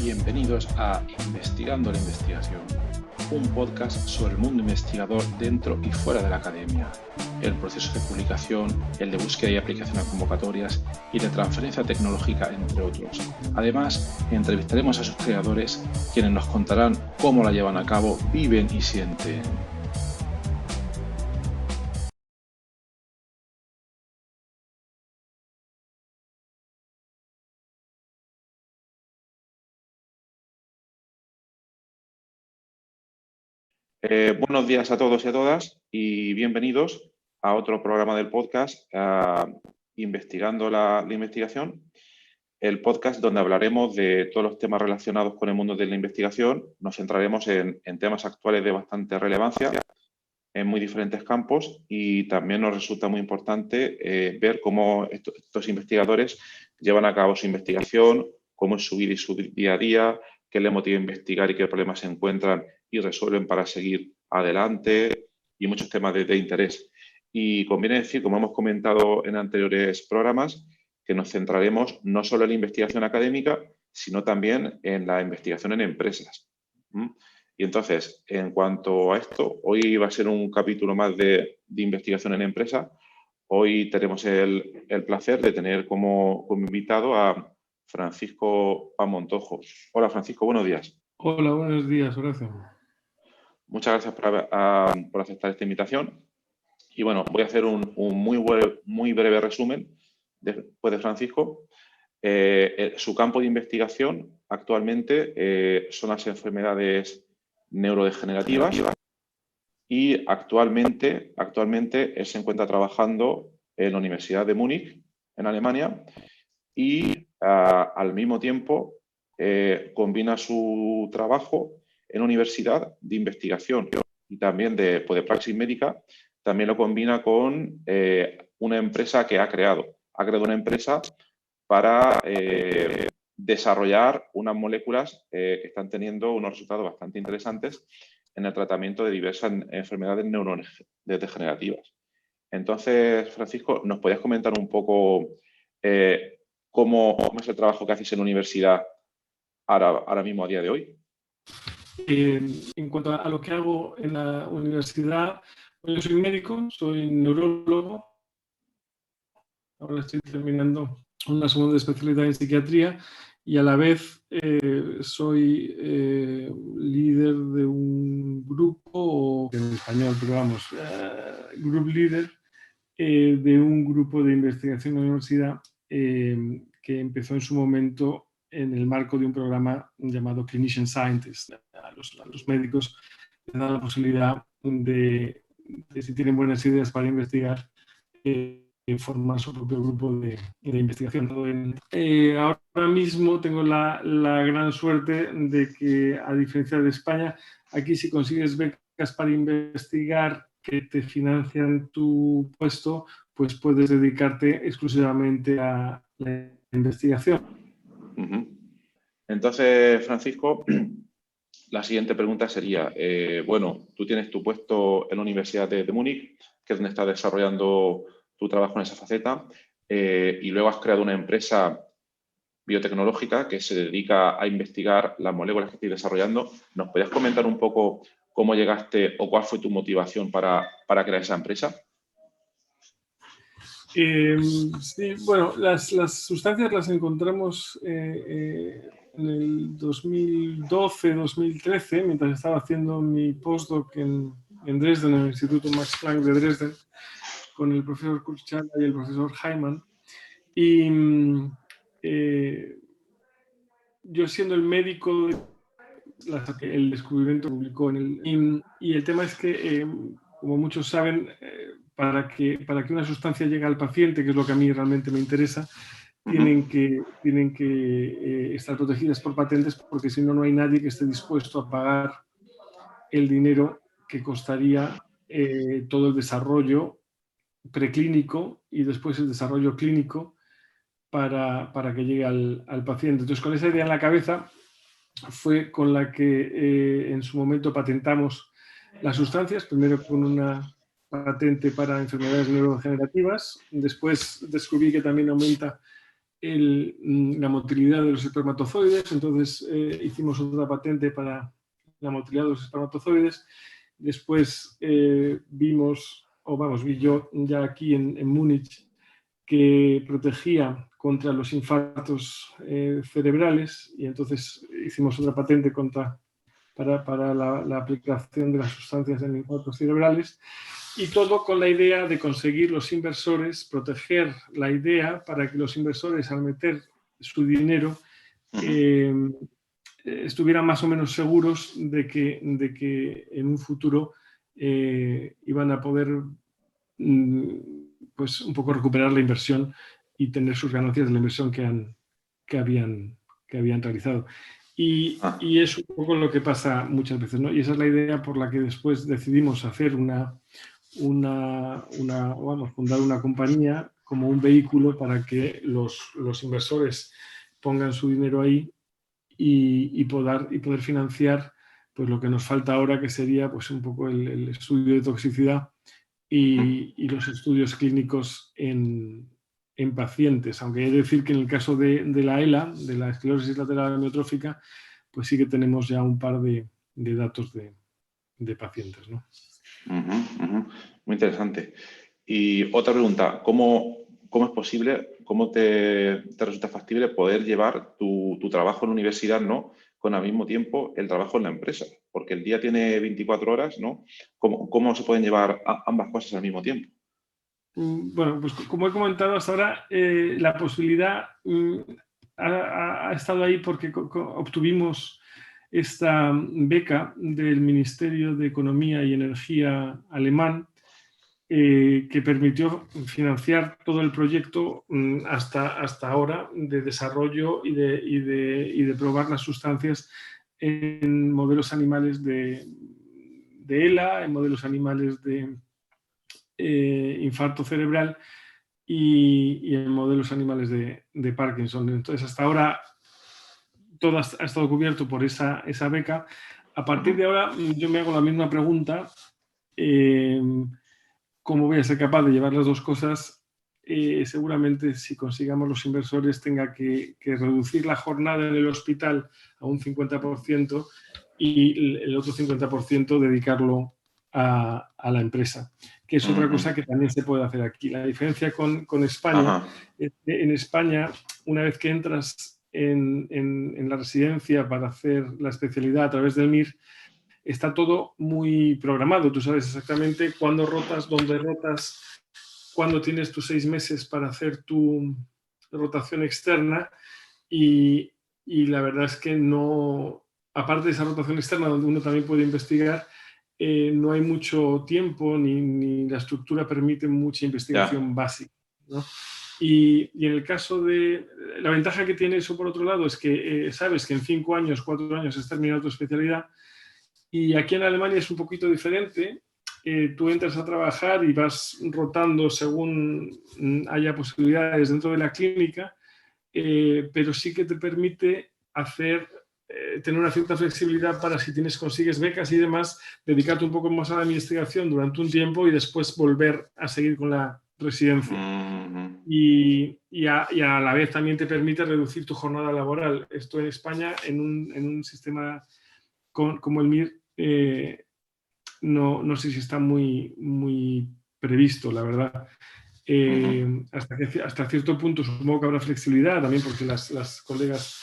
Bienvenidos a Investigando la Investigación, un podcast sobre el mundo investigador dentro y fuera de la academia, el proceso de publicación, el de búsqueda y aplicación a convocatorias y de transferencia tecnológica, entre otros. Además, entrevistaremos a sus creadores, quienes nos contarán cómo la llevan a cabo, viven y sienten. Buenos días a todos y a todas y bienvenidos a otro programa del podcast Investigando la Investigación, el podcast donde hablaremos de todos los temas relacionados con el mundo de la investigación. Nos centraremos en temas actuales de bastante relevancia en muy diferentes campos y también nos resulta muy importante ver cómo estos investigadores llevan a cabo su investigación, cómo es su vida y su día a día, qué les motiva a investigar y qué problemas se encuentran y resuelven para seguir adelante y muchos temas de interés. Y conviene decir, como hemos comentado en anteriores programas, que nos centraremos no solo en la investigación académica, sino también en la investigación en empresas. Y entonces, en cuanto a esto, hoy va a ser un capítulo más de investigación en empresa. Hoy tenemos el placer de tener como invitado a Francisco Pamontojo. Hola, Francisco, buenos días. Hola, buenos días, Horacio. Muchas gracias por aceptar esta invitación. Y bueno, voy a hacer un muy breve resumen después de Francisco. Su campo de investigación actualmente son las enfermedades neurodegenerativas y actualmente él se encuentra trabajando en la Universidad de Múnich, en Alemania, y al mismo tiempo combina su trabajo en la universidad de investigación y también de praxis médica, también lo combina con una empresa que ha creado. Ha creado una empresa para desarrollar unas moléculas que están teniendo unos resultados bastante interesantes en el tratamiento de diversas enfermedades neurodegenerativas. Entonces, Francisco, ¿nos podías comentar un poco cómo es el trabajo que hacéis en la universidad ahora mismo, a día de hoy? En cuanto a lo que hago en la universidad, yo soy médico, soy neurólogo. Ahora estoy terminando una segunda especialidad en psiquiatría y a la vez soy líder de un grupo, en español, pero vamos, group leader de un grupo de investigación en la universidad que empezó en su momento en el marco de un programa llamado Clinician Scientist. A los médicos les dan la posibilidad de si tienen buenas ideas para investigar, formar su propio grupo de investigación. Ahora mismo tengo la gran suerte de que, a diferencia de España, aquí si consigues becas para investigar que te financian tu puesto, pues puedes dedicarte exclusivamente a la investigación. Entonces, Francisco, la siguiente pregunta sería, bueno, tú tienes tu puesto en la Universidad de Múnich, que es donde estás desarrollando tu trabajo en esa faceta, y luego has creado una empresa biotecnológica que se dedica a investigar las moléculas que estoy desarrollando. ¿Nos podrías comentar un poco cómo llegaste o cuál fue tu motivación para crear esa empresa? Sí, bueno, las sustancias las encontramos en el 2012-2013, mientras estaba haciendo mi postdoc en Dresden, en el Instituto Max Planck de Dresden, con el profesor Kurchala y el profesor Hyman. Y yo, siendo el médico, el descubrimiento publicó en el... Y el tema es que, como muchos saben, para que una sustancia llegue al paciente, que es lo que a mí realmente me interesa, tienen que estar protegidas por patentes, porque si no, no hay nadie que esté dispuesto a pagar el dinero que costaría todo el desarrollo preclínico y después el desarrollo clínico para que llegue al paciente. Entonces, con esa idea en la cabeza fue con la que en su momento patentamos las sustancias, primero con una patente para enfermedades neurodegenerativas, después descubrí que también aumenta la motilidad de los espermatozoides, entonces hicimos otra patente para la motilidad de los espermatozoides. Después vi yo ya aquí en Múnich que protegía contra los infartos cerebrales, y entonces hicimos otra patente para la aplicación de las sustancias en infartos cerebrales, y todo con la idea de conseguir los inversores, proteger la idea para que los inversores, al meter su dinero, estuvieran más o menos seguros de que en un futuro iban a poder pues un poco recuperar la inversión y tener sus ganancias de la inversión que habían realizado. Y es un poco lo que pasa muchas veces, ¿no? Y esa es la idea por la que después decidimos hacer fundar una compañía como un vehículo para que los inversores pongan su dinero ahí y poder financiar pues lo que nos falta ahora, que sería pues un poco el estudio de toxicidad y los estudios clínicos en pacientes, aunque he de decir que en el caso de la ELA, de la esclerosis lateral amiotrófica, pues sí que tenemos ya un par de datos de pacientes, ¿no? Muy interesante. Y otra pregunta, ¿cómo es posible, cómo te resulta factible poder llevar tu trabajo en la universidad, ¿no?, con al mismo tiempo el trabajo en la empresa? Porque el día tiene 24 horas, ¿no? ¿Cómo se pueden llevar ambas cosas al mismo tiempo? Bueno, pues como he comentado hasta ahora, la posibilidad ha estado ahí porque obtuvimos esta beca del Ministerio de Economía y Energía alemán, que permitió financiar todo el proyecto hasta ahora de desarrollo y de probar las sustancias en modelos animales de ELA, en modelos animales de infarto cerebral y en modelos animales de Parkinson. Entonces, hasta ahora todo ha estado cubierto por esa beca. A partir de ahora, yo me hago la misma pregunta. ¿Cómo voy a ser capaz de llevar las dos cosas? Seguramente, si consigamos los inversores, tenga que reducir la jornada en el hospital a un 50% y el otro 50% dedicarlo a la empresa, que es otra cosa que también se puede hacer aquí. La diferencia con España es que en España, una vez que entras en la residencia para hacer la especialidad a través del MIR, está todo muy programado. Tú sabes exactamente cuándo rotas, dónde rotas, cuándo tienes tus 6 meses para hacer tu rotación externa, y la verdad es que no, aparte de esa rotación externa donde uno también puede investigar, no hay mucho tiempo ni la estructura permite mucha investigación básica, ¿no? Y en el caso de... La ventaja que tiene eso, por otro lado, es que sabes que en 5 años, 4 años has terminado tu especialidad, y aquí en Alemania es un poquito diferente. Tú entras a trabajar y vas rotando según haya posibilidades dentro de la clínica, pero sí que te permite tener una cierta flexibilidad para, si consigues becas y demás, dedicarte un poco más a la investigación durante un tiempo y después volver a seguir con la residencia. Y a la vez también te permite reducir tu jornada laboral. Esto en España, en un sistema como el MIR, no sé si está muy previsto, la verdad. Hasta cierto punto supongo que habrá flexibilidad también, porque las colegas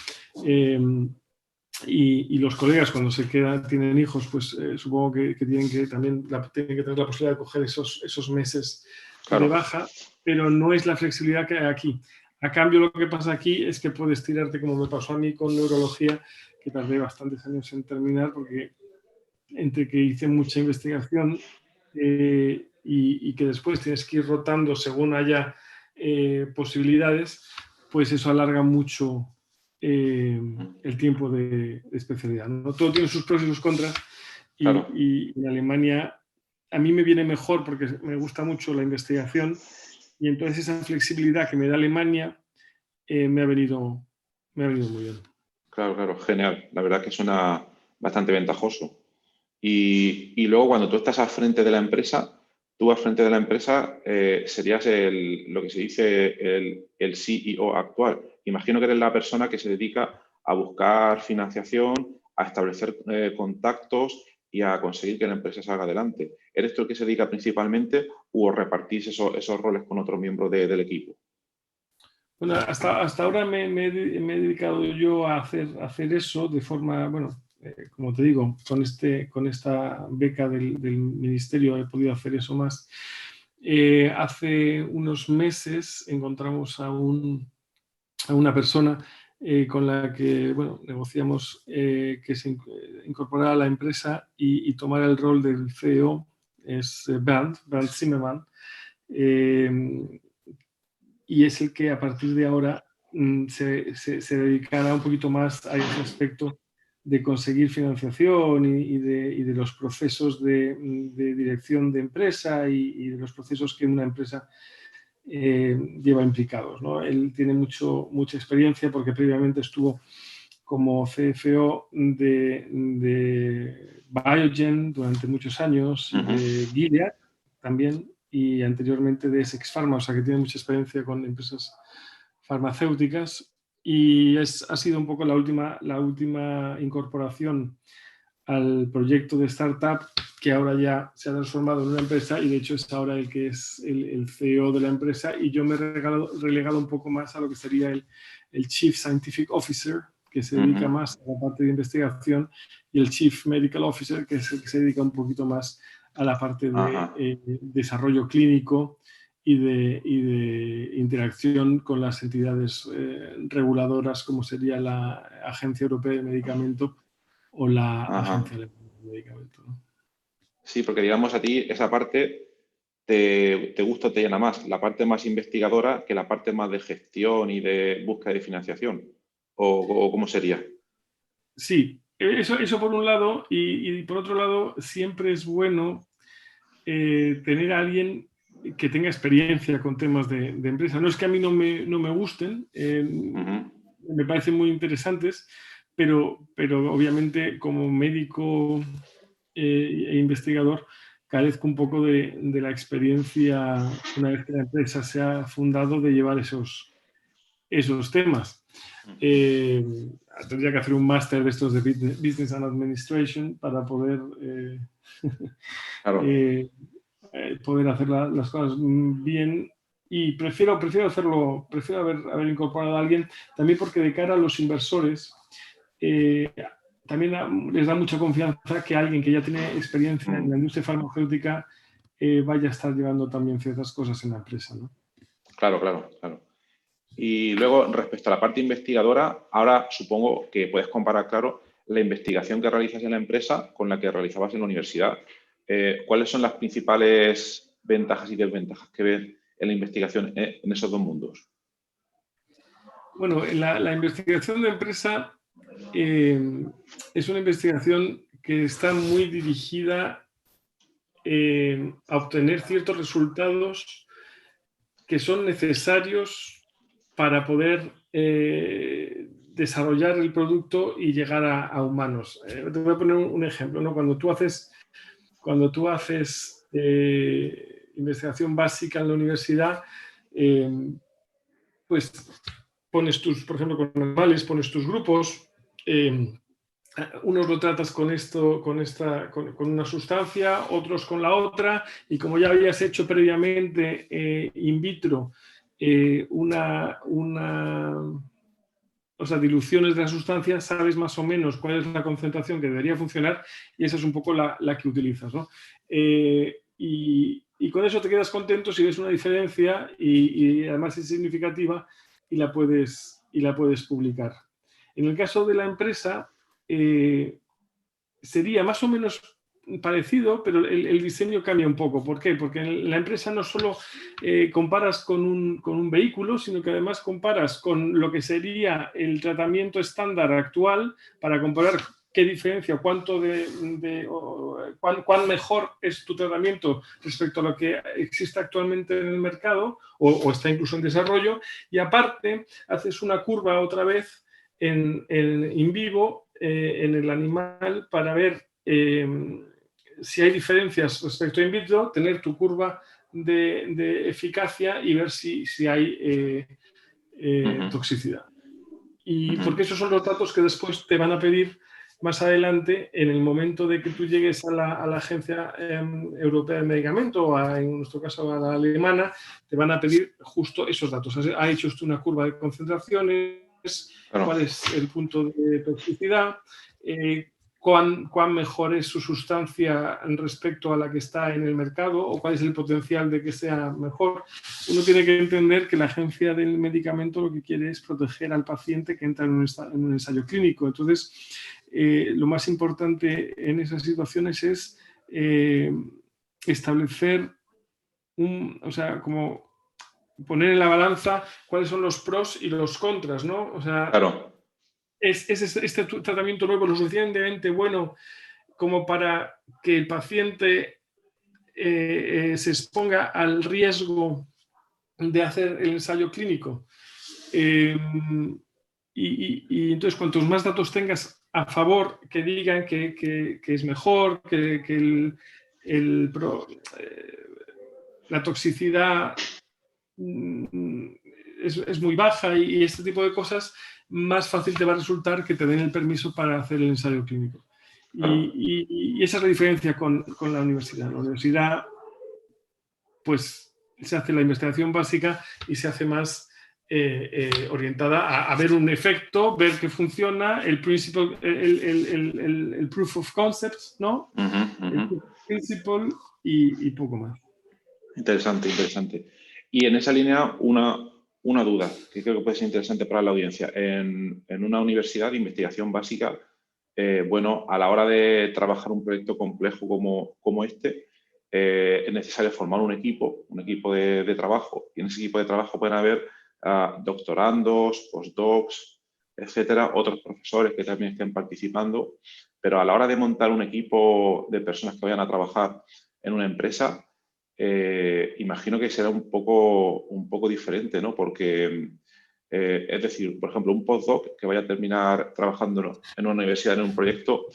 y los colegas, cuando tienen hijos, pues supongo que tienen que tener la posibilidad de coger esos meses de baja, pero no es la flexibilidad que hay aquí. A cambio, lo que pasa aquí es que puedes tirarte, como me pasó a mí con neurología, que tardé bastantes años en terminar, porque entre que hice mucha investigación y que después tienes que ir rotando según haya posibilidades, pues eso alarga mucho el tiempo de especialidad, ¿no? Todo tiene sus pros y sus contras, y en Alemania a mí me viene mejor porque me gusta mucho la investigación, y entonces esa flexibilidad que me da Alemania me ha venido muy bien. Claro, genial. La verdad que suena bastante ventajoso. Y luego, cuando tú estás al frente de la empresa, tú al frente de la empresa serías lo que se dice el CEO actual. Imagino que eres la persona que se dedica a buscar financiación, a establecer contactos y a conseguir que la empresa salga adelante. ¿Eres tú el que se dedica principalmente o repartís esos roles con otros miembros del equipo? Bueno, hasta ahora me he dedicado yo a hacer eso de forma, bueno, como te digo, con esta beca del ministerio he podido hacer eso más. Hace unos meses encontramos a una persona con la que, bueno, negociamos que se incorporara a la empresa y tomara el rol del CEO, es Bernd Zimmermann. Y es el que a partir de ahora se dedicará un poquito más a ese aspecto de conseguir financiación y de los procesos de dirección de empresa y de los procesos que una empresa lleva implicados, ¿no? Él tiene mucha experiencia porque previamente estuvo como CFO de Biogen durante muchos años y de Gilead también, y anteriormente de Essex Pharma, o sea que tiene mucha experiencia con empresas farmacéuticas, y ha sido un poco la última incorporación al proyecto de startup que ahora ya se ha transformado en una empresa, y de hecho es ahora el que es el CEO de la empresa, y yo me he relegado un poco más a lo que sería el Chief Scientific Officer, que se dedica más a la parte de investigación, y el Chief Medical Officer, que es el que se dedica un poquito más a la parte de desarrollo clínico y de interacción con las entidades reguladoras, como sería la Agencia Europea de Medicamento o la Agencia de Medicamento, ¿no? Sí, porque digamos a ti esa parte te gusta o te llena más, la parte más investigadora que la parte más de gestión y de búsqueda de financiación. ¿O cómo sería? Sí, eso por un lado, y por otro lado siempre es bueno tener a alguien que tenga experiencia con temas de empresa. No es que a mí no me gusten, me parecen muy interesantes, pero obviamente como médico e investigador carezco un poco de la experiencia, una vez que la empresa se ha fundado, de llevar esos temas. Tendría que hacer un máster de estos de Business and Administration para poder Claro. poder hacer las cosas bien, y prefiero haber incorporado a alguien también porque de cara a los inversores también les da mucha confianza que alguien que ya tiene experiencia en la industria farmacéutica vaya a estar llevando también ciertas cosas en la empresa, ¿no? Claro. Y luego, respecto a la parte investigadora, ahora supongo que puedes comparar, claro, la investigación que realizas en la empresa con la que realizabas en la universidad. ¿Cuáles son las principales ventajas y desventajas que ves en la investigación en esos dos mundos? Bueno, la investigación de empresa es una investigación que está muy dirigida a obtener ciertos resultados que son necesarios para poder desarrollar el producto y llegar a humanos. Te voy a poner un ejemplo, ¿no? Cuando tú haces investigación básica en la universidad, pues pones por ejemplo, con animales, pones tus grupos, unos lo tratas con una sustancia, otros con la otra, y como ya habías hecho previamente in vitro o sea, diluciones de la sustancia, sabes más o menos cuál es la concentración que debería funcionar, y esa es un poco la que utilizas, ¿no? Y con eso te quedas contento si ves una diferencia y además es significativa, y la puedes publicar. En el caso de la empresa, sería más o menos parecido, pero el diseño cambia un poco. ¿Por qué? Porque en la empresa no solo comparas con un vehículo, sino que además comparas con lo que sería el tratamiento estándar actual para comparar qué diferencia, cuán mejor es tu tratamiento respecto a lo que existe actualmente en el mercado o está incluso en desarrollo, y aparte haces una curva otra vez en vivo, en el animal, para ver si hay diferencias respecto a in vitro, tener tu curva de eficacia y ver si hay toxicidad. Y porque esos son los datos que después te van a pedir más adelante, en el momento de que tú llegues a la Agencia Europea del Medicamento, o en nuestro caso a la alemana, te van a pedir justo esos datos. ¿Ha hecho usted una curva de concentraciones? Claro. ¿Cuál es el punto de toxicidad? ¿Cuán mejor es su sustancia respecto a la que está en el mercado? ¿O cuál es el potencial de que sea mejor? Uno tiene que entender que la Agencia del Medicamento lo que quiere es proteger al paciente que entra en un ensayo clínico. Entonces, lo más importante en esas situaciones es establecer o sea, como poner en la balanza cuáles son los pros y los contras, ¿no? O sea, Claro. ¿es este tratamiento nuevo lo suficientemente bueno como para que el paciente se exponga al riesgo de hacer el ensayo clínico? Y entonces, cuantos más datos tengas a favor que digan que es mejor, que la toxicidad es muy baja y este tipo de cosas, más fácil te va a resultar que te den el permiso para hacer el ensayo clínico. Y esa es la diferencia con la universidad. En la universidad, pues, se hace la investigación básica y se hace más orientada a ver un efecto, ver que funciona, el proof of concept, ¿no? El proof of principle y poco más. Interesante, interesante. Y en esa línea, una duda que creo que puede ser interesante para la audiencia. En una universidad de investigación básica, bueno, a la hora de trabajar un proyecto complejo como este, es necesario formar un equipo de trabajo. Y en ese equipo de trabajo pueden haber doctorandos, postdocs, etcétera, otros profesores que también estén participando. Pero a la hora de montar un equipo de personas que vayan a trabajar en una empresa, imagino que será un poco diferente, ¿no? Porque, es decir, por ejemplo, un postdoc que vaya a terminar trabajando en una universidad, en un proyecto,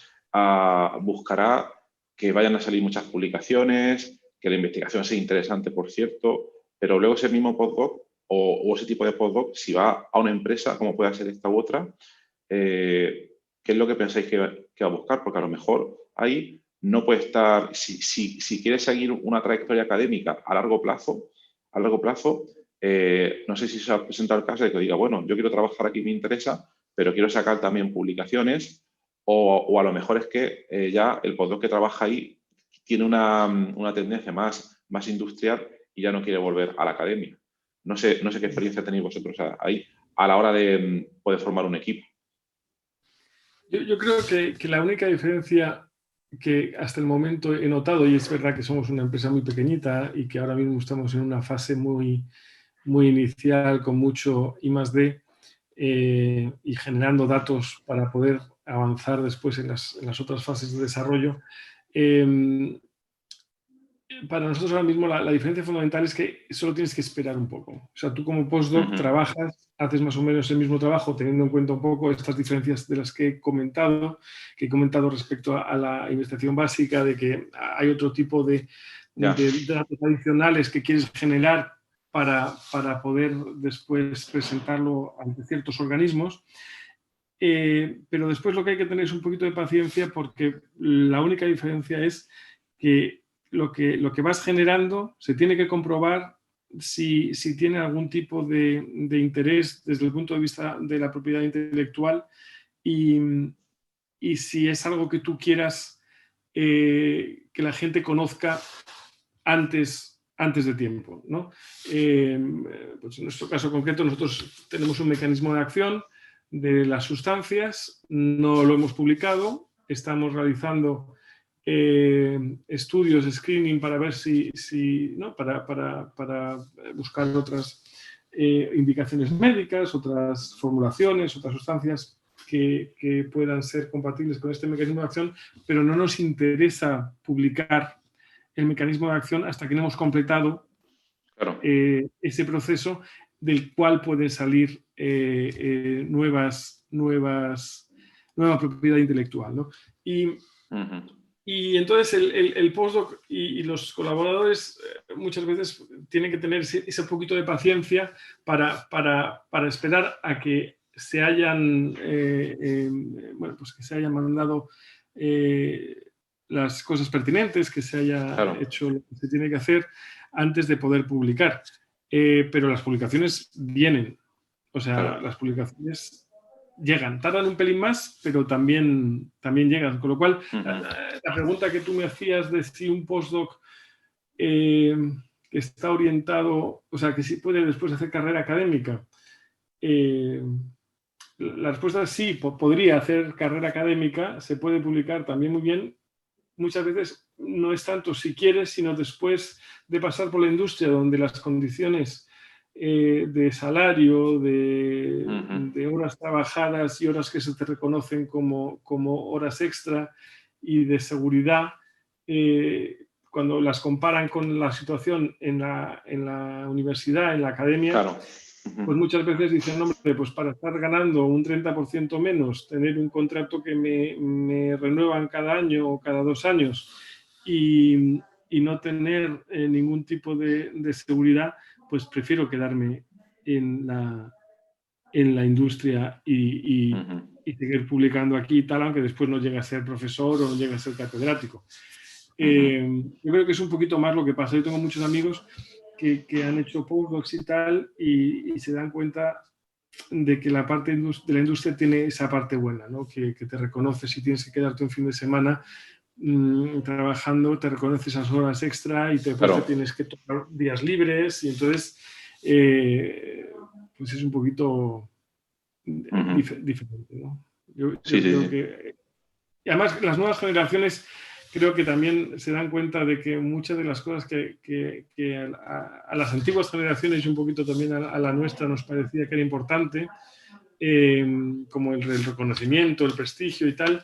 buscará que vayan a salir muchas publicaciones, que la investigación sea interesante, por cierto, pero luego ese mismo postdoc o ese tipo de postdoc, si va a una empresa, como puede ser esta u otra, ¿qué es lo que pensáis que va a buscar? Porque a lo mejor ahí no puede estar, si quieres seguir una trayectoria académica a largo plazo, no sé si se va a presentar el caso de que diga, bueno, yo quiero trabajar aquí, me interesa, pero quiero sacar también publicaciones, o a lo mejor es que ya el postdoc que trabaja ahí tiene una tendencia más industrial y ya no quiere volver a la academia. No sé qué experiencia tenéis vosotros ahí a la hora de poder formar un equipo. Yo creo que la única diferencia que hasta el momento he notado, y es verdad que somos una empresa muy pequeñita y que ahora mismo estamos en una fase muy, muy inicial con mucho I+D y generando datos para poder avanzar después en las otras fases de desarrollo. Para nosotros ahora mismo la diferencia fundamental es que solo tienes que esperar un poco. O sea, tú como postdoc trabajas, haces más o menos el mismo trabajo teniendo en cuenta un poco estas diferencias de las que he comentado respecto a la investigación básica, de que hay otro tipo de datos adicionales que quieres generar para poder después presentarlo ante ciertos organismos. Pero después lo que hay que tener es un poquito de paciencia, porque la única diferencia es que lo que vas generando se tiene que comprobar si tiene algún tipo de interés desde el punto de vista de la propiedad intelectual y si es algo que tú quieras que la gente conozca antes de tiempo, ¿no? Pues en nuestro caso concreto, nosotros tenemos un mecanismo de acción de las sustancias, no lo hemos publicado, estamos realizando estudios de screening para ver ¿no? para buscar otras indicaciones médicas, otras formulaciones, otras sustancias que puedan ser compatibles con este mecanismo de acción, pero no nos interesa publicar el mecanismo de acción hasta que no hemos completado ese proceso del cual puede salir nueva propiedad intelectual, ¿no? Y Y entonces el postdoc y los colaboradores muchas veces tienen que tener ese poquito de paciencia para esperar a que se hayan, bueno, pues que se hayan mandado las cosas pertinentes, que se haya hecho lo que se tiene que hacer antes de poder publicar. Pero las publicaciones vienen, o sea, las publicaciones llegan, tardan un pelín más, pero también llegan. Con lo cual, la pregunta que tú me hacías de si un postdoc que está orientado, o sea, que si puede después hacer carrera académica, la respuesta es sí, podría hacer carrera académica, se puede publicar también muy bien. Muchas veces no es tanto si quieres, sino después de pasar por la industria donde las condiciones de salario, de horas trabajadas y horas que se te reconocen como horas extra y de seguridad, cuando las comparan con la situación en la universidad, en la academia, pues muchas veces dicen, hombre, pues para estar ganando un 30% menos, tener un contrato que me renuevan cada año o cada 2 años y no tener ningún tipo de seguridad, pues prefiero quedarme en la industria y seguir publicando aquí y tal, aunque después no llegue a ser profesor o no llegue a ser catedrático. Yo creo que es un poquito más lo que pasa. Yo tengo muchos amigos que han hecho postdocs y tal y se dan cuenta de que la parte de la industria tiene esa parte buena, ¿no? Que te reconoces si tienes que quedarte un fin de semana trabajando, te reconoces esas horas extra y después te tienes que tomar días libres y entonces pues es un poquito diferente, ¿no? Yo creo que... Y además las nuevas generaciones creo que también se dan cuenta de que muchas de las cosas que a las antiguas generaciones y un poquito también a la nuestra nos parecía que era importante, como el reconocimiento, el prestigio y tal,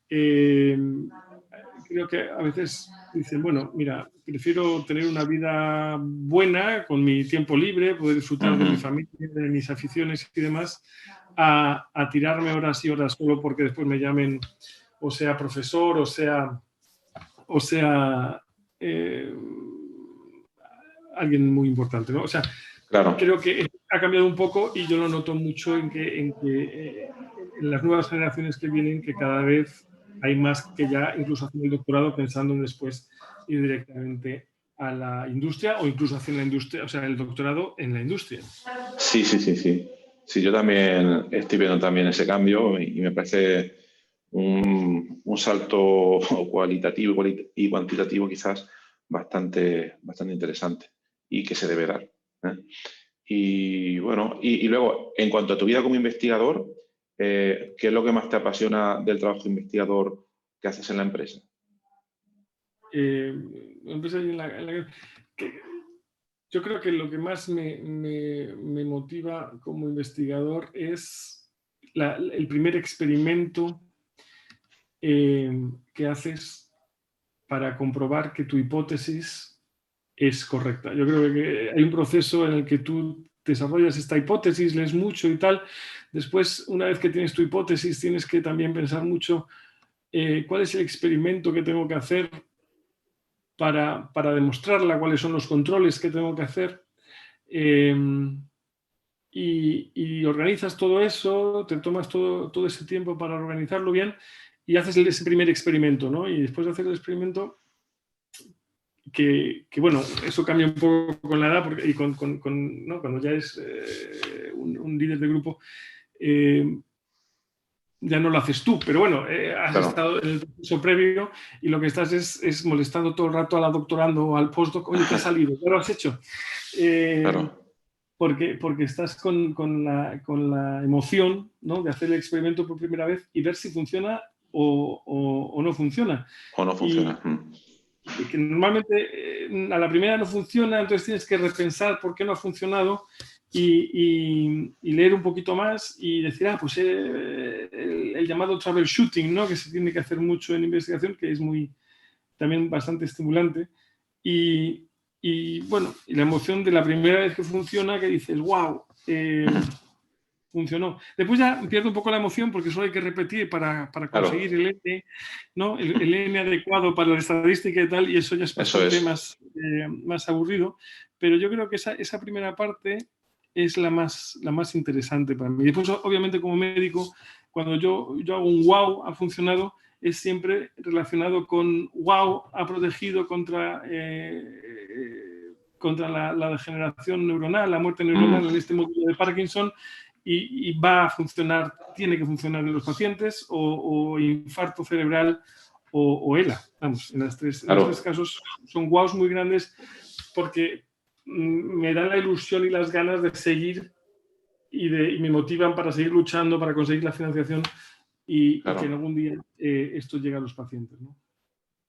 creo que a veces dicen, bueno, mira, prefiero tener una vida buena con mi tiempo libre, poder disfrutar de mi familia, de mis aficiones y demás, a tirarme horas y horas solo porque después me llamen o sea profesor o sea alguien muy importante, ¿no? O sea, creo que ha cambiado un poco y yo lo noto mucho en las nuevas generaciones que vienen, que cada vez hay más que ya incluso hacen el doctorado pensando en después ir directamente a la industria o incluso hacer la industria, o sea, el doctorado en la industria. Sí. Sí, yo también estoy viendo también ese cambio y me parece un salto cualitativo y cuantitativo quizás bastante interesante y que se debe dar. Y bueno, y luego, en cuanto a tu vida como investigador, ¿qué es lo que más te apasiona del trabajo de investigador que haces en la empresa? Yo creo que lo que más me motiva como investigador es el primer experimento que haces para comprobar que tu hipótesis es correcta. Yo creo que hay un proceso en el que tú desarrollas esta hipótesis, lees mucho y tal. Después, una vez que tienes tu hipótesis, tienes que también pensar mucho cuál es el experimento que tengo que hacer para demostrarla, cuáles son los controles que tengo que hacer. Y organizas todo eso, te tomas todo ese tiempo para organizarlo bien y haces ese primer experimento, ¿no? Y después de hacer el experimento, que bueno, eso cambia un poco con la edad y ¿no? Cuando ya es un líder de grupo, ya no lo haces tú, pero bueno, has estado en el proceso previo y lo que estás es molestando todo el rato a la doctorando o al postdoc, oye, ¿qué ha salido? ¿Qué lo has hecho? Porque estás con la emoción, ¿no? De hacer el experimento por primera vez y ver si funciona o no funciona. O no funciona. Y que normalmente a la primera no funciona, entonces tienes que repensar por qué no ha funcionado y leer un poquito más y decir, pues el llamado troubleshooting, ¿no? Que se tiene que hacer mucho en investigación, que es también bastante estimulante. Y bueno, y la emoción de la primera vez que funciona, que dices, wow, funcionó. Después ya pierdo un poco la emoción porque solo hay que repetir para conseguir Claro. el N, ¿no? El N adecuado para la estadística y tal, y eso ya es Eso bastante es. más aburrido. Pero yo creo que esa primera parte es la más interesante para mí. Después, obviamente, como médico, cuando yo hago un wow, ha funcionado, es siempre relacionado con wow, ha protegido contra la degeneración neuronal, la muerte neuronal en este módulo de Parkinson, y va a funcionar, tiene que funcionar en los pacientes, o infarto cerebral o ELA. Vamos, en los tres Claro. casos son wows muy grandes porque me dan la ilusión y las ganas de seguir y me motivan para seguir luchando, para conseguir la financiación y que en Claro. algún día esto llegue a los pacientes, ¿no?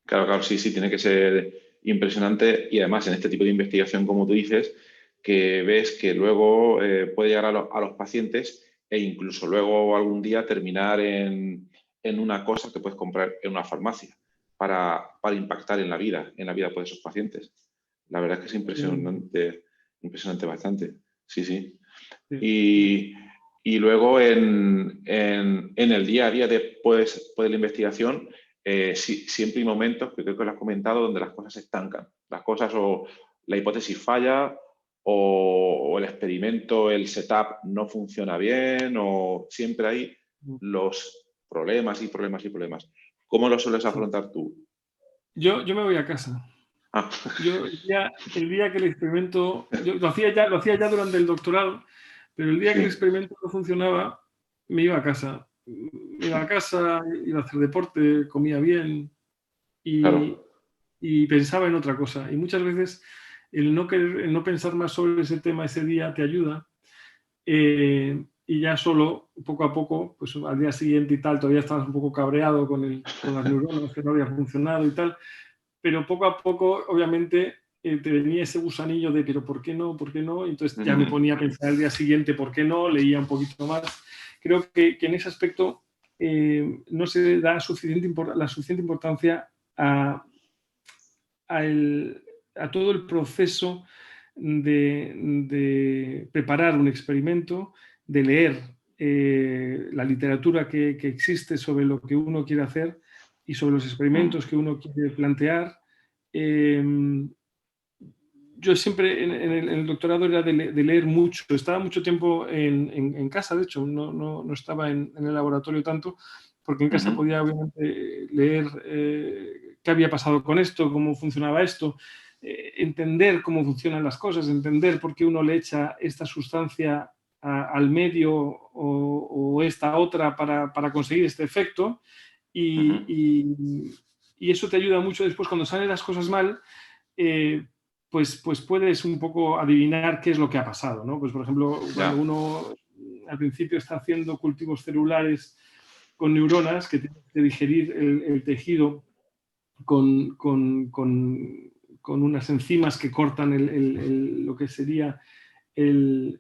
Claro, sí, tiene que ser impresionante y además en este tipo de investigación, como tú dices, que ves que luego puede llegar a los pacientes e incluso luego algún día terminar en una cosa que puedes comprar en una farmacia para impactar en la vida de esos pacientes. La verdad es que es impresionante bastante. Sí, sí. Sí. Y luego en el día a día después de la investigación, siempre hay momentos, que creo que lo has comentado, donde las cosas se estancan. Las cosas o la hipótesis falla o el experimento, el setup no funciona bien o siempre hay los problemas y problemas y problemas. ¿Cómo lo sueles afrontar tú? Yo me voy a casa. Ah. Yo el día que el experimento, yo lo hacía ya durante el doctorado, pero el día que el Sí, experimento no funcionaba, me iba a casa. Me iba a casa, iba a hacer deporte, comía bien y, claro. y pensaba en otra cosa. Y muchas veces el no pensar más sobre ese tema ese día te ayuda. Y ya solo, poco a poco, pues al día siguiente y tal, todavía estabas un poco cabreado con las neuronas que no había funcionado y tal, pero poco a poco, obviamente, te venía ese gusanillo de, pero ¿por qué no? ¿Por qué no? Y entonces ya me ponía a pensar al día siguiente, ¿por qué no? Leía un poquito más. Creo que en ese aspecto no se da la suficiente importancia a todo el proceso de preparar un experimento, de leer la literatura que existe sobre lo que uno quiere hacer y sobre los experimentos que uno quiere plantear. Eh, yo siempre en el doctorado era de leer mucho, estaba mucho tiempo en casa, de hecho, no estaba en el laboratorio tanto, porque en casa podía obviamente leer qué había pasado con esto, cómo funcionaba esto, entender cómo funcionan las cosas, entender por qué uno le echa esta sustancia al medio o esta otra para conseguir este efecto, y eso te ayuda mucho después cuando salen las cosas mal. Pues puedes un poco adivinar qué es lo que ha pasado, ¿no? Pues, por ejemplo, cuando Ya. uno al principio está haciendo cultivos celulares con neuronas que tienen que digerir el tejido con unas enzimas que cortan lo que sería el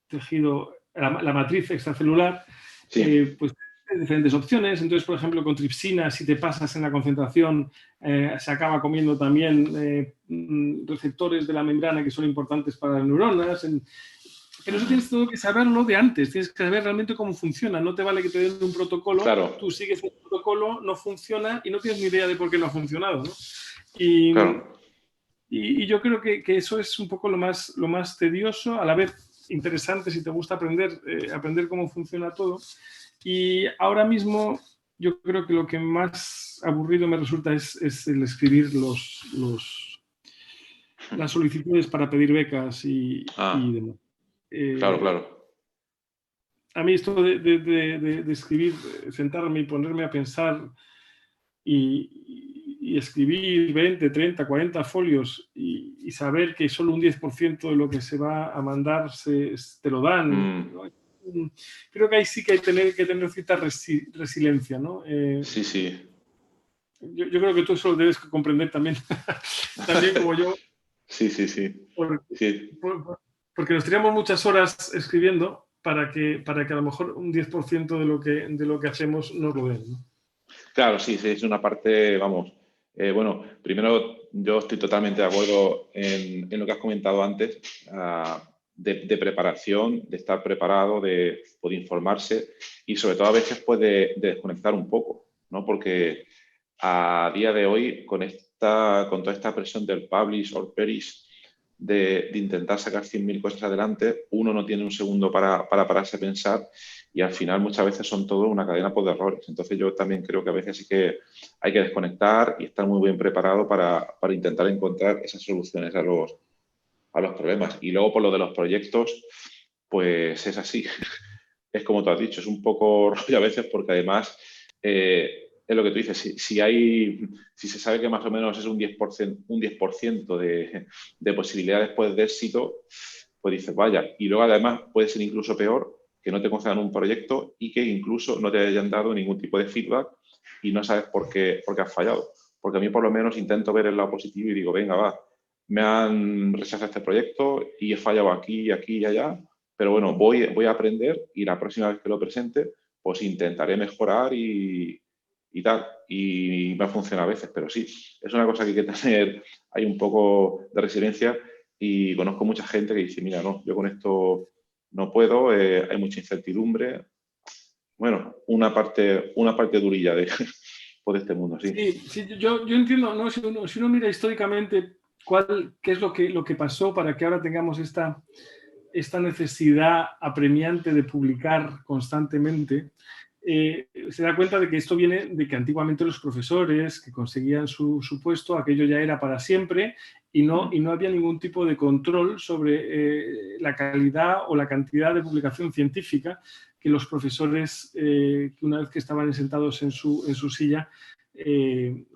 tejido, la matriz extracelular, Sí. pues hay diferentes opciones. Entonces, por ejemplo, con tripsina, si te pasas en la concentración, se acaba comiendo también receptores de la membrana que son importantes para las neuronas. Pero eso tienes todo que saberlo de antes, tienes que saber realmente cómo funciona. No te vale que te den un protocolo, Claro, tú sigues el protocolo, no funciona y no tienes ni idea de por qué no ha funcionado, ¿no? Y, claro. y yo creo que eso es un poco lo más tedioso, a la vez interesante si te gusta aprender cómo funciona todo. Y ahora mismo yo creo que lo que más aburrido me resulta es el escribir las solicitudes para pedir becas y Ah, demás. claro, Eh, claro. a mí esto de escribir, sentarme y ponerme a pensar y escribir 20, 30, 40 folios y saber que solo un 10% de lo que se va a mandar te lo dan, ¿no? Creo que ahí sí que hay que tener cierta resiliencia, ¿no? Sí, sí. Yo creo que tú eso lo debes comprender también, también como yo, Sí, sí, sí. porque, Sí, porque nos tiramos muchas horas escribiendo para que a lo mejor un 10% de lo que hacemos nos lo den, ¿no? claro, sí, sí, es una parte, vamos. Bueno, primero yo estoy totalmente de acuerdo en lo que has comentado antes. de preparación, de estar preparado, de poder informarse y sobre todo a veces puede desconectar un poco, ¿no? Porque a día de hoy, con toda esta presión del publish or perish, de intentar sacar 100.000 cosas adelante, uno no tiene un segundo para pararse a pensar y al final muchas veces son todo una cadena de errores. Entonces yo también creo que a veces sí que hay que desconectar y estar muy bien preparado para intentar encontrar esas soluciones a los problemas. Y luego por lo de los proyectos, pues es así. Es como tú has dicho, es un poco rollo a veces porque además es lo que tú dices, si se sabe que más o menos es un 10% de posibilidades pues, de éxito, pues dices, vaya. Y luego además puede ser incluso peor que no te concedan un proyecto y que incluso no te hayan dado ningún tipo de feedback y no sabes por qué has fallado. Porque a mí por lo menos intento ver el lado positivo y digo, venga, va, me han rechazado este proyecto y he fallado aquí, aquí y allá, pero bueno, voy a aprender y la próxima vez que lo presente, pues intentaré mejorar y tal. Y me funciona a veces, pero sí, es una cosa que hay que tener, hay un poco de resiliencia y conozco mucha gente que dice, mira, no, yo con esto no puedo, hay mucha incertidumbre. Bueno, una parte durilla de este mundo, sí. Sí, yo entiendo, ¿no? Si uno mira históricamente qué es lo que pasó para que ahora tengamos esta necesidad apremiante de publicar constantemente, se da cuenta de que esto viene de que antiguamente los profesores que conseguían su puesto, aquello ya era para siempre y no había ningún tipo de control sobre la calidad o la cantidad de publicación científica que los profesores, que una vez que estaban sentados en su silla,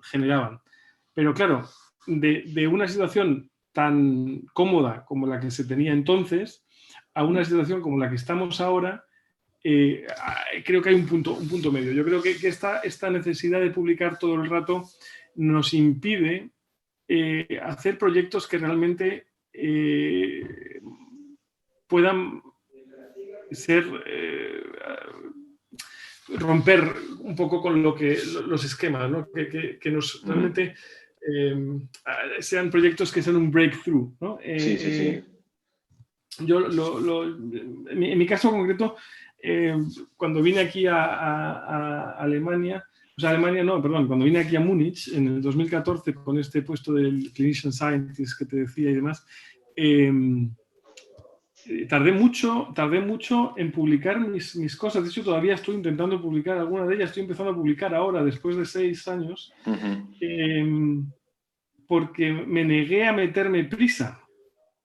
generaban. Pero claro, de una situación tan cómoda como la que se tenía entonces a una situación como la que estamos ahora, creo que hay un punto medio. Yo creo que esta necesidad de publicar todo el rato nos impide hacer proyectos que realmente puedan ser romper un poco con los esquemas, ¿no? Que nos realmente sean proyectos que sean un breakthrough, ¿no? Sí. Yo, en mi caso concreto, cuando vine aquí a Alemania, o sea, Alemania no, perdón, cuando vine aquí a Múnich en el 2014 con este puesto del Clinician Scientist que te decía y demás, tardé mucho en publicar mis cosas. De hecho, todavía estoy intentando publicar alguna de ellas. Estoy empezando a publicar ahora, después de 6 años, porque me negué a meterme prisa.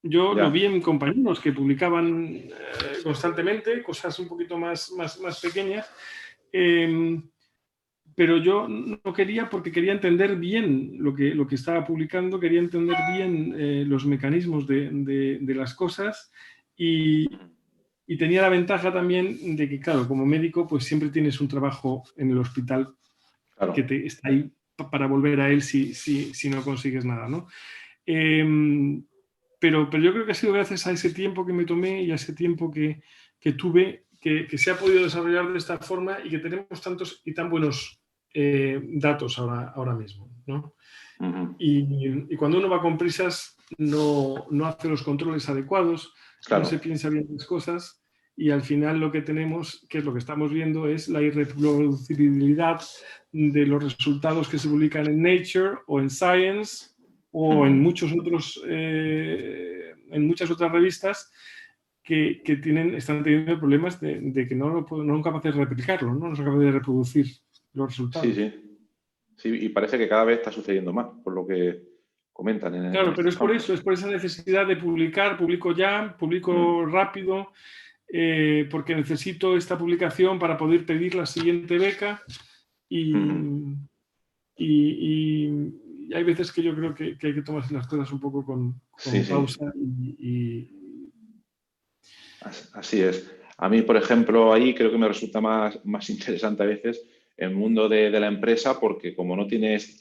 Yo lo vi en compañeros que publicaban constantemente, cosas un poquito más pequeñas, pero yo no quería porque quería entender bien lo que estaba publicando, quería entender bien los mecanismos de las cosas y tenía la ventaja también de que, claro, como médico, pues siempre tienes un trabajo en el hospital que está ahí para volver a él si no consigues nada, ¿no? Pero yo creo que ha sido gracias a ese tiempo que me tomé y a ese tiempo que tuve que se ha podido desarrollar de esta forma y que tenemos tantos y tan buenos datos ahora mismo, ¿no? Y cuando uno va con prisas no hace los controles adecuados, no se piensa bien las cosas y al final lo que tenemos, que es lo que estamos viendo, es la irreproducibilidad de los resultados que se publican en Nature o en Science o en muchas otras revistas que están teniendo problemas de que no son capaces de replicarlo, no son capaces de reproducir los resultados. Sí, y parece que cada vez está sucediendo más, por lo que comentan. Claro, pero es por eso, es por esa necesidad de publico rápido, porque necesito esta publicación para poder pedir la siguiente beca y hay veces que yo creo que hay que tomarse las cosas un poco con pausa. Así es. A mí, por ejemplo, ahí creo que me resulta más interesante a veces el mundo de la empresa porque como no tienes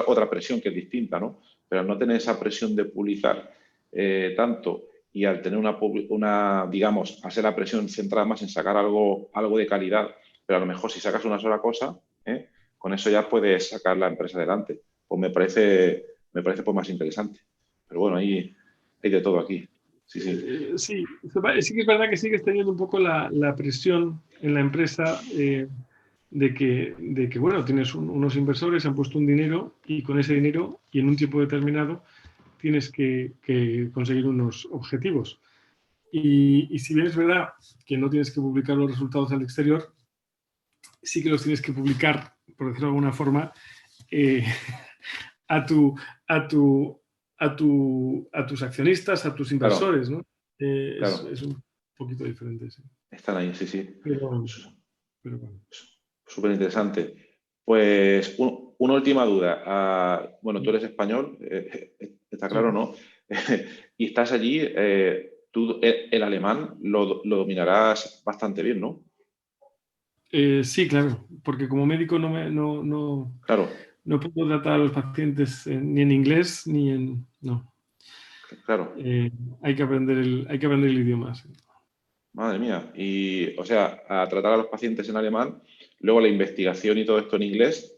otra presión que es distinta, ¿no? Pero al no tener esa presión de publicar tanto y al tener digamos, hacer la presión centrada más en sacar algo de calidad, pero a lo mejor si sacas una sola cosa, con eso ya puedes sacar la empresa adelante. Pues me parece pues más interesante. Pero bueno, ahí hay de todo aquí. Sí, sí. Sí, sí que es verdad que sigues teniendo un poco la presión en la empresa de que, bueno, tienes unos inversores, han puesto un dinero y con ese dinero y en un tiempo determinado tienes que conseguir unos objetivos. Y si bien es verdad que no tienes que publicar los resultados al exterior, sí que los tienes que publicar, por decirlo de alguna forma, eh, a, tu, a, tu, a tus accionistas, a tus Claro, inversores, ¿no? claro. Es un poquito diferente, sí. Están ahí, sí, sí. Pero bueno. Súper interesante. Pues una última duda. Bueno, tú eres español, está Sí. claro, ¿no? Y estás allí, tú el alemán lo dominarás bastante bien, ¿no? Sí, claro, porque como médico Claro, no puedo tratar a los pacientes ni en inglés ni en... No. claro. Hay que aprender el idioma. Sí. Madre mía. Y, o sea, a tratar a los pacientes en alemán, luego la investigación y todo esto en inglés,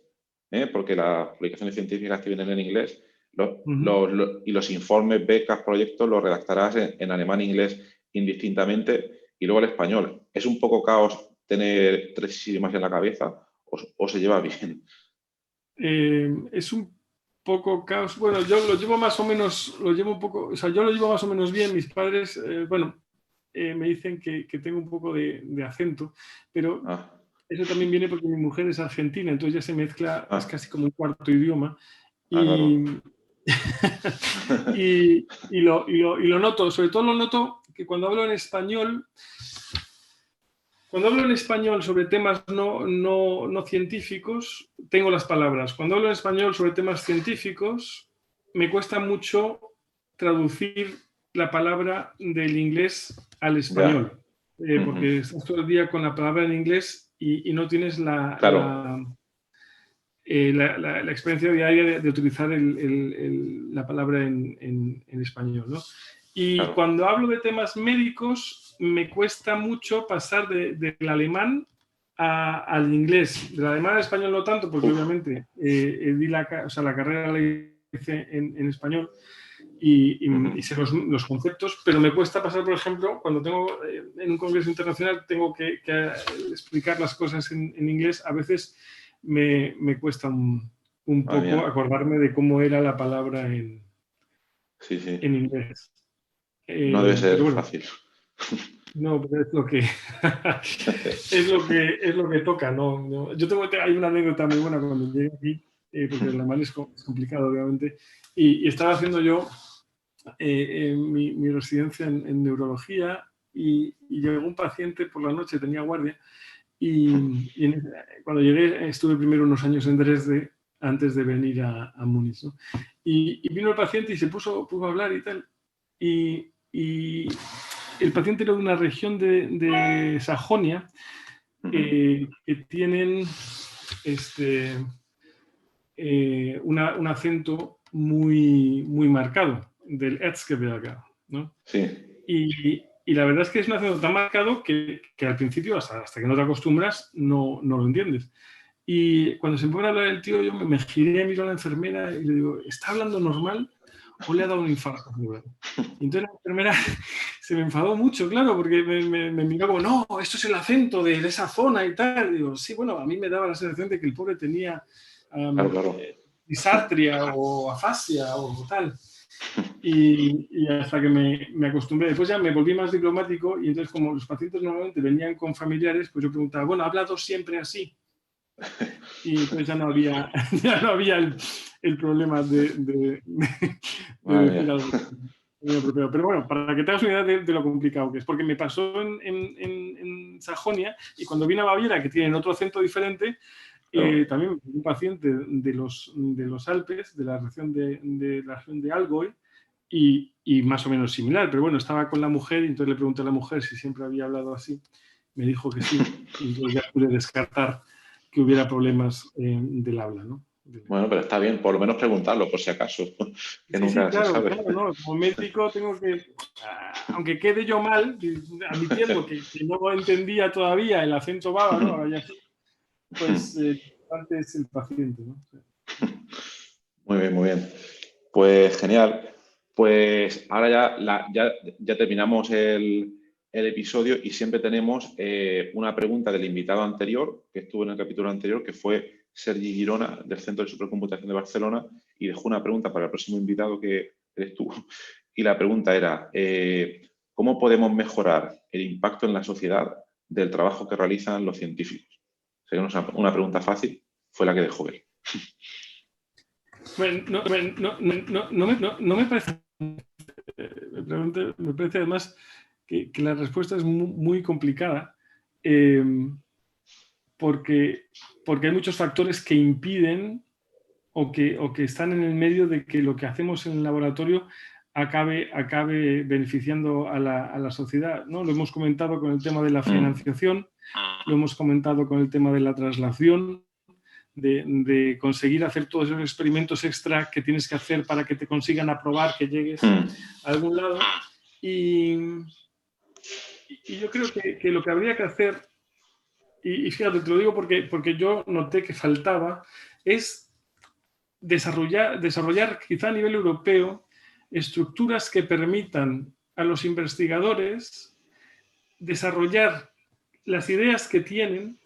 porque las publicaciones científicas que vienen en inglés, Uh-huh. y los informes, becas, proyectos, los redactarás en alemán e inglés indistintamente, y luego el español. ¿Es un poco caos tener tres idiomas en la cabeza o se lleva bien? Es un poco caos. Bueno, yo lo llevo más o menos, lo llevo un poco, o sea, yo lo llevo más o menos bien. Mis padres, bueno, me dicen que tengo un poco de acento, pero Ah, eso también viene porque mi mujer es argentina, entonces ya se mezcla, es ah, casi como un cuarto idioma. Y, claro. y lo noto, sobre todo lo noto que cuando hablo en español sobre temas no científicos, tengo las palabras. Cuando hablo en español sobre temas científicos, me cuesta mucho traducir la palabra del inglés al Ya. español, Ujú. porque estás todo el día con la palabra en inglés y no tienes Claro, la experiencia diaria de utilizar la palabra en español, ¿no? Y claro. cuando hablo de temas médicos, me cuesta mucho pasar del alemán al inglés. Del alemán al español no tanto, porque Uf, obviamente di la carrera la hice en español y ujú. sé los conceptos, pero me cuesta pasar, por ejemplo, cuando tengo en un congreso internacional, tengo que explicar las cosas en inglés, a veces me cuesta un Madre poco mía. acordarme de cómo era la palabra Sí, sí. en inglés. No debe ser Pero bueno, fácil. no, pero es lo que es lo que toca, ¿no? Yo hay una anécdota muy buena cuando llegué aquí, porque el alemán es complicado, obviamente, y estaba haciendo yo mi residencia en neurología y llegó un paciente por la noche, tenía guardia, cuando llegué estuve primero unos años en Dresde antes de venir a Múnich, ¿no? Y vino el paciente y se puso a hablar y tal. Y el paciente era de una región de Sajonia Ujú. que tienen un acento muy marcado del Erzgebirge, ¿no? Sí. Y la verdad es que es un acento tan marcado que al principio, hasta que no te acostumbras, no lo entiendes. Y cuando se pone a hablar el tío, yo me giré, miro a la enfermera y le digo, ¿está hablando normal o le ha dado un infarto cerebral? Y entonces la enfermera se me enfadó mucho, claro, porque me miró como, no, esto es el acento de esa zona y tal. Y digo, sí, bueno, a mí me daba la sensación de que el pobre tenía Claro, claro. disartria o afasia o tal. Y hasta que me acostumbré. Después ya me volví más diplomático y entonces como los pacientes normalmente venían con familiares, pues yo preguntaba, bueno, ¿ha hablado siempre así? Y entonces ya no había, ya no había el problema de Madre decir mía. algo inapropiado. Pero bueno, para que te hagas una idea de lo complicado que es, porque me pasó en Sajonia y cuando vine a Baviera, que tienen otro acento diferente, Claro. también un paciente de los Alpes, de la región de Allgäu, y más o menos similar. Pero bueno, estaba con la mujer y entonces le pregunté a la mujer si siempre había hablado así. Me dijo que sí, y entonces ya pude descartar que hubiera problemas del habla, ¿no? Bueno, pero está bien, por lo menos preguntarlo, por si acaso, que Sí, sí, nunca se claro, sabe. claro, no. Como médico tengo que, aunque quede yo mal, admitiendo que no entendía todavía el acento bávaro, ahora ya sí, pues antes el paciente, ¿no? Muy bien, muy bien. Pues genial. Pues ahora ya terminamos el episodio y siempre tenemos una pregunta del invitado anterior, que estuvo en el capítulo anterior, que fue Sergi Girona, del Centro de Supercomputación de Barcelona, y dejó una pregunta para el próximo invitado que eres tú. Y la pregunta era, ¿cómo podemos mejorar el impacto en la sociedad del trabajo que realizan los científicos? Sería una pregunta fácil, fue la que dejó él. Bueno, no me parece. Me parece además que la respuesta es muy complicada porque hay muchos factores que impiden o que están en el medio de que lo que hacemos en el laboratorio acabe beneficiando a la sociedad, ¿no? Lo hemos comentado con el tema de la financiación, lo hemos comentado con el tema de la traslación, de conseguir hacer todos esos experimentos extra que tienes que hacer para que te consigan aprobar que llegues a algún lado. Y yo creo que lo que habría que hacer, y fíjate, te lo digo porque yo noté que faltaba, es desarrollar quizá a nivel europeo estructuras que permitan a los investigadores desarrollar las ideas que tienen,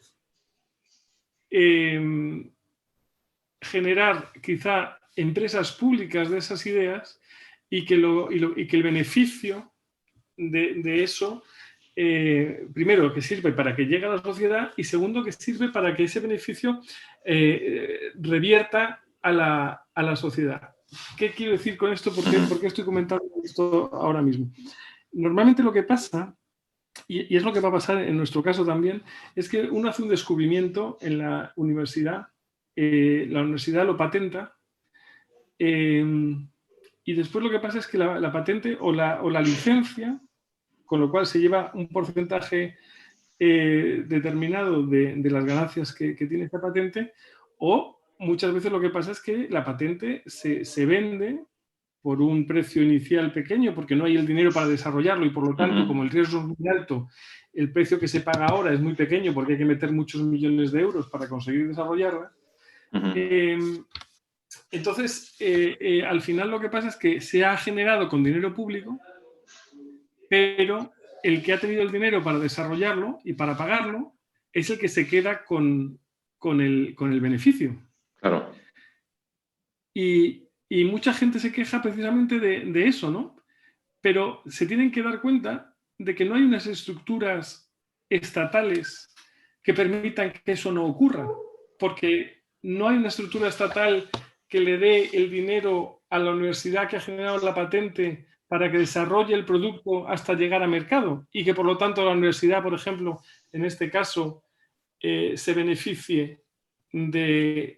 generar quizá empresas públicas de esas ideas y que el beneficio de eso, primero, que sirve para que llegue a la sociedad y segundo, que sirve para que ese beneficio revierta a la sociedad. ¿Qué quiero decir con esto? ¿Por qué estoy comentando esto ahora mismo? Normalmente lo que pasa, y es lo que va a pasar en nuestro caso también, es que uno hace un descubrimiento en la universidad lo patenta, y después lo que pasa es que la patente o la licencia, con lo cual se lleva un porcentaje determinado de las ganancias que tiene esta patente, o muchas veces lo que pasa es que la patente se vende por un precio inicial pequeño porque no hay el dinero para desarrollarlo y por lo tanto, como el riesgo es muy alto, el precio que se paga ahora es muy pequeño porque hay que meter muchos millones de euros para conseguir desarrollarla. Entonces, al final lo que pasa es que se ha generado con dinero público, pero el que ha tenido el dinero para desarrollarlo y para pagarlo es el que se queda con el beneficio. Claro. Y mucha gente se queja precisamente de eso, ¿no? Pero se tienen que dar cuenta de que no hay unas estructuras estatales que permitan que eso no ocurra, porque no hay una estructura estatal que le dé el dinero a la universidad que ha generado la patente para que desarrolle el producto hasta llegar a mercado y que por lo tanto la universidad, por ejemplo, en este caso, se beneficie de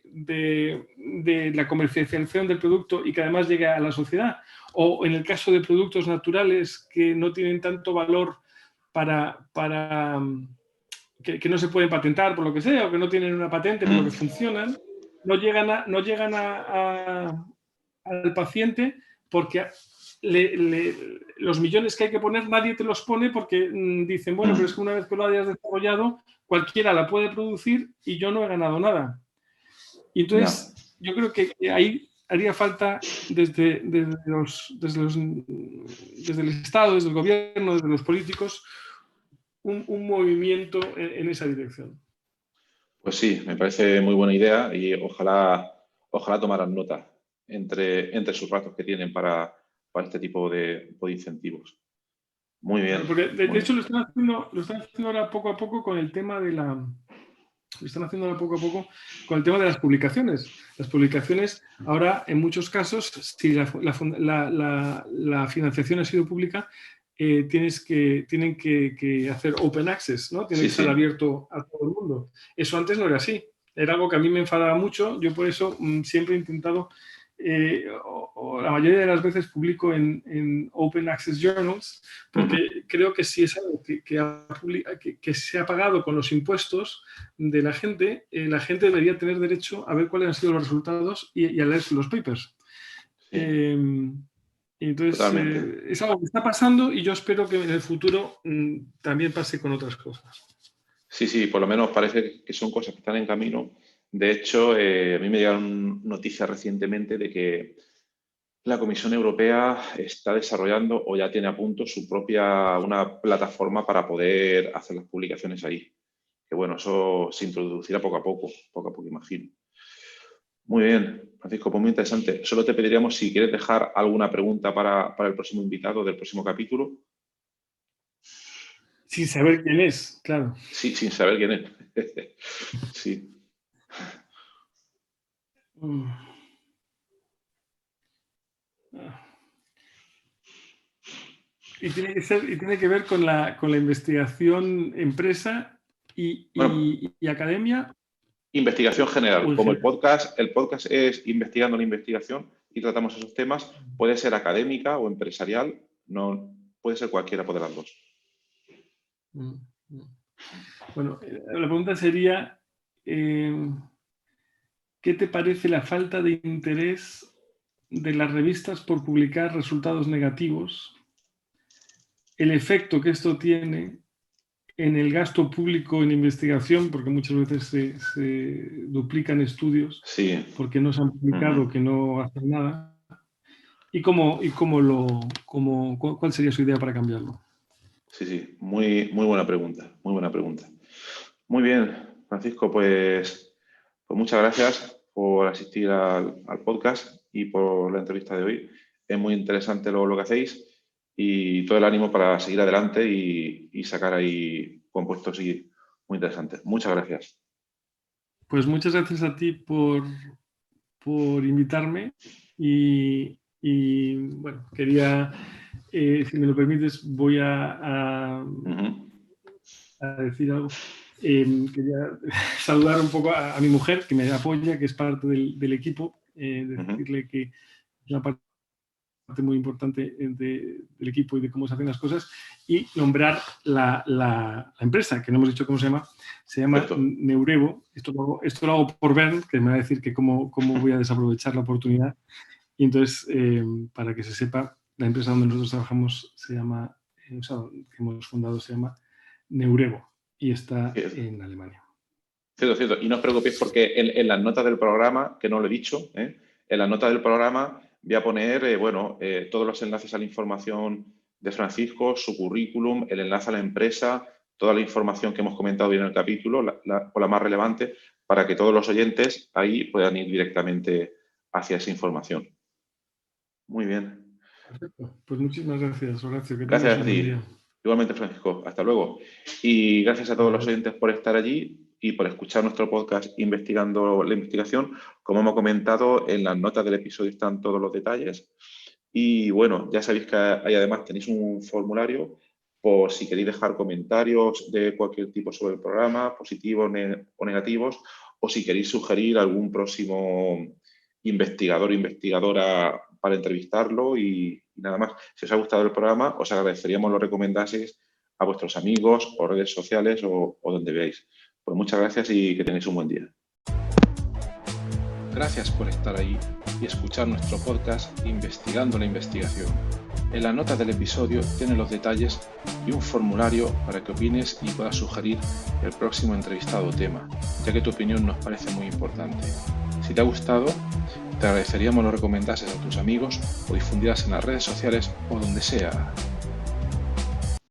la comercialización del producto y que además llegue a la sociedad. O en el caso de productos naturales que no tienen tanto valor que no se pueden patentar por lo que sea, o que no tienen una patente pero que funcionan, no llegan al paciente porque los millones que hay que poner nadie te los pone porque dicen, bueno, pero es que una vez que lo hayas desarrollado, cualquiera la puede producir y yo no he ganado nada. Y entonces yo creo que ahí haría falta desde el Estado, desde el gobierno, desde los políticos, un movimiento en esa dirección. Pues sí, me parece muy buena idea y ojalá tomaran nota entre sus ratos que tienen para este tipo de incentivos. Muy bien. Porque de hecho lo están haciendo ahora poco a poco con el tema de las publicaciones. Las publicaciones, ahora, en muchos casos, si la financiación ha sido pública, tienen que hacer open access, ¿no? Tiene que estar abierto a todo el mundo. Eso antes no era así. Era algo que a mí me enfadaba mucho. Yo por eso siempre he intentado, o la mayoría de las veces publico en Open Access Journals, porque creo que si es algo que se ha pagado con los impuestos de la gente debería tener derecho a ver cuáles han sido los resultados y a leer los papers. Entonces, es algo que está pasando y yo espero que en el futuro también pase con otras cosas. Sí, por lo menos parece que son cosas que están en camino. De hecho, a mí me llegaron noticias recientemente de que La Comisión Europea está desarrollando o ya tiene a punto su propia una plataforma para poder hacer las publicaciones ahí. Que bueno, eso se introducirá poco a poco imagino. Muy bien, Francisco, pues muy interesante. Solo te pediríamos si quieres dejar alguna pregunta para el próximo invitado del próximo capítulo. Sin saber quién es, claro. Sí, sin saber quién es. Sí. Y tiene que ver con la investigación empresa Bueno, y academia. Investigación general. Como el General. podcast es investigando la investigación y tratamos esos temas, puede ser académica o empresarial, no puede ser cualquiera de las dos. Bueno, la pregunta sería, ¿qué te parece la falta de interés de las revistas por publicar resultados negativos? El efecto que esto tiene en el gasto público en investigación, porque muchas veces se duplican estudios, Sí. porque no se han publicado, que no hacen nada. ¿Cuál sería su idea para cambiarlo? Sí, muy buena pregunta, muy buena pregunta. Muy bien, Francisco, pues muchas gracias por asistir al podcast y por la entrevista de hoy. Es muy interesante lo que hacéis y todo el ánimo para seguir adelante y sacar ahí compuestos muy interesantes. Muchas gracias. Pues muchas gracias a ti por invitarme y bueno, quería, si me lo permites, voy a decir algo. Quería saludar un poco a mi mujer, que me apoya, que es parte del equipo, decirle que es una parte muy importante del equipo y de cómo se hacen las cosas, y nombrar la empresa, que no hemos dicho cómo se llama Perfecto. Neurevo. Esto lo hago por Bernd, que me va a decir que cómo voy a desaprovechar la oportunidad. Y entonces, para que se sepa, la empresa donde nosotros trabajamos se llama, que hemos fundado, se llama Neurevo y está en Alemania. Cierto. Y no os preocupéis porque en las notas del programa, que no lo he dicho, en las notas del programa voy a poner todos los enlaces a la información de Francisco, su currículum, el enlace a la empresa, toda la información que hemos comentado bien en el capítulo, o la más relevante, para que todos los oyentes ahí puedan ir directamente hacia esa información. Muy bien. Perfecto. Pues muchísimas gracias, Horacio. Que Gracias tengas a un buen ti. día. Igualmente, Francisco. Hasta luego. Y gracias a todos los oyentes por estar allí y por escuchar nuestro podcast Investigando la Investigación. Como hemos comentado, en las notas del episodio están todos los detalles. Y bueno, ya sabéis que ahí además tenéis un formulario por si queréis dejar comentarios de cualquier tipo sobre el programa, positivos o negativos, o si queréis sugerir algún próximo investigador o investigadora para entrevistarlo y nada más. Si os ha gustado el programa, os agradeceríamos lo recomendaseis a vuestros amigos o redes sociales o donde veáis. Pues muchas gracias y que tengáis un buen día. Gracias por estar ahí y escuchar nuestro podcast Investigando la Investigación. En la nota del episodio tiene los detalles y un formulario para que opines y puedas sugerir el próximo entrevistado o tema, ya que tu opinión nos parece muy importante. Si te ha gustado, te agradeceríamos lo recomendases a tus amigos o difundieras en las redes sociales o donde sea.